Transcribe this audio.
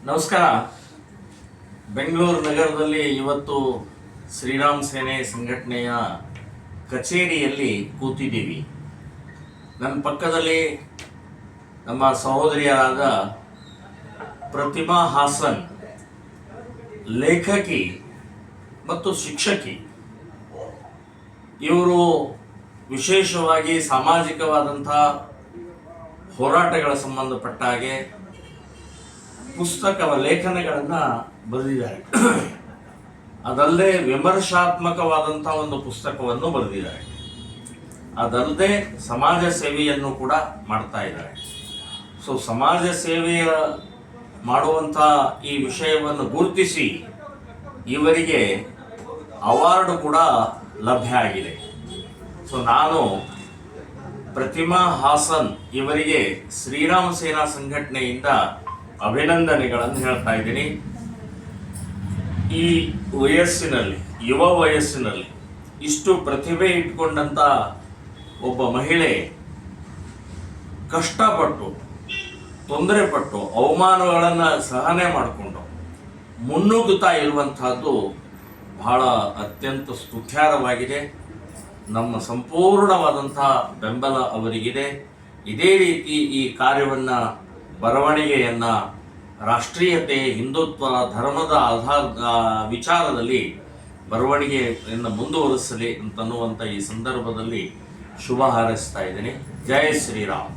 ನಮಸ್ಕಾರ. ಬೆಂಗಳೂರು ನಗರದಲ್ಲಿ ಇವತ್ತು ಶ್ರೀರಾಮ್ ಸೇನೆ ಸಂಘಟನೆಯ ಕಚೇರಿಯಲ್ಲಿ ಕೂತಿದ್ದೀವಿ. ನನ್ನ ಪಕ್ಕದಲ್ಲಿ ನಮ್ಮ ಸಹೋದರಿಯರಾದ ಪ್ರತಿಮಾ ಹಾಸನ್, ಲೇಖಕಿ ಮತ್ತು ಶಿಕ್ಷಕಿ. ಇವರು ವಿಶೇಷವಾಗಿ ಸಾಮಾಜಿಕವಾದಂಥ ಹೋರಾಟಗಳ ಸಂಬಂಧಪಟ್ಟ ಹಾಗೆ ಪುಸ್ತಕ ಲೇಖನಗಳನ್ನು ಬರೆದಿದ್ದಾರೆ. ಅದಲ್ಲದೆ ವಿಮರ್ಶಾತ್ಮಕವಾದಂಥ ಒಂದು ಪುಸ್ತಕವನ್ನು ಬರೆದಿದ್ದಾರೆ. ಅದಲ್ಲದೆ ಸಮಾಜ ಸೇವೆಯನ್ನು ಕೂಡ ಮಾಡ್ತಾ ಇದ್ದಾರೆ. ಸೊ ಸಮಾಜ ಸೇವೆಯ ಮಾಡುವಂಥ ಈ ವಿಷಯವನ್ನು ಗುರುತಿಸಿ ಇವರಿಗೆ ಅವಾರ್ಡ್ ಕೂಡ ಲಭ್ಯ ಆಗಿದೆ. ಸೊ ನಾನು ಪ್ರತಿಮಾ ಹಾಸನ್ ಇವರಿಗೆ ಶ್ರೀರಾಮ್ ಸೇನಾ ಸಂಘಟನೆಯಿಂದ ಅಭಿನಂದನೆಗಳನ್ನು ಹೇಳ್ತಾ ಇದ್ದೀನಿ. ಈ ವಯಸ್ಸಿನಲ್ಲಿ, ಯುವ ವಯಸ್ಸಿನಲ್ಲಿ ಇಷ್ಟು ಪ್ರತಿಭೆ ಇಟ್ಕೊಂಡಂಥ ಒಬ್ಬ ಮಹಿಳೆ ಕಷ್ಟಪಟ್ಟು, ತೊಂದರೆಪಟ್ಟು, ಅವಮಾನಗಳನ್ನು ಸಹನೆ ಮಾಡಿಕೊಂಡು ಮುನ್ನುಗ್ಗುತ್ತಾ ಇರುವಂತಹದ್ದು ಬಹಳ ಅತ್ಯಂತ ಸ್ತುತ್ಯಾರ್ಹವಾಗಿದೆ. ನಮ್ಮ ಸಂಪೂರ್ಣವಾದಂಥ ಬೆಂಬಲ ಅವರಿಗಿದೆ. ಇದೇ ರೀತಿ ಈ ಕಾರ್ಯವನ್ನು, ಬರವಣಿಗೆಯನ್ನು ರಾಷ್ಟ್ರೀಯತೆ, ಹಿಂದುತ್ವ, ಧರ್ಮದ ವಿಚಾರದಲ್ಲಿ ಬರವಣಿಗೆಯನ್ನು ಮುಂದುವರಿಸಲಿ ಅಂತನ್ನುವಂಥ ಈ ಸಂದರ್ಭದಲ್ಲಿ ಶುಭ ಹಾರೈಸ್ತಾ ಇದ್ದೀನಿ. ಜೈ ಶ್ರೀರಾಮ್.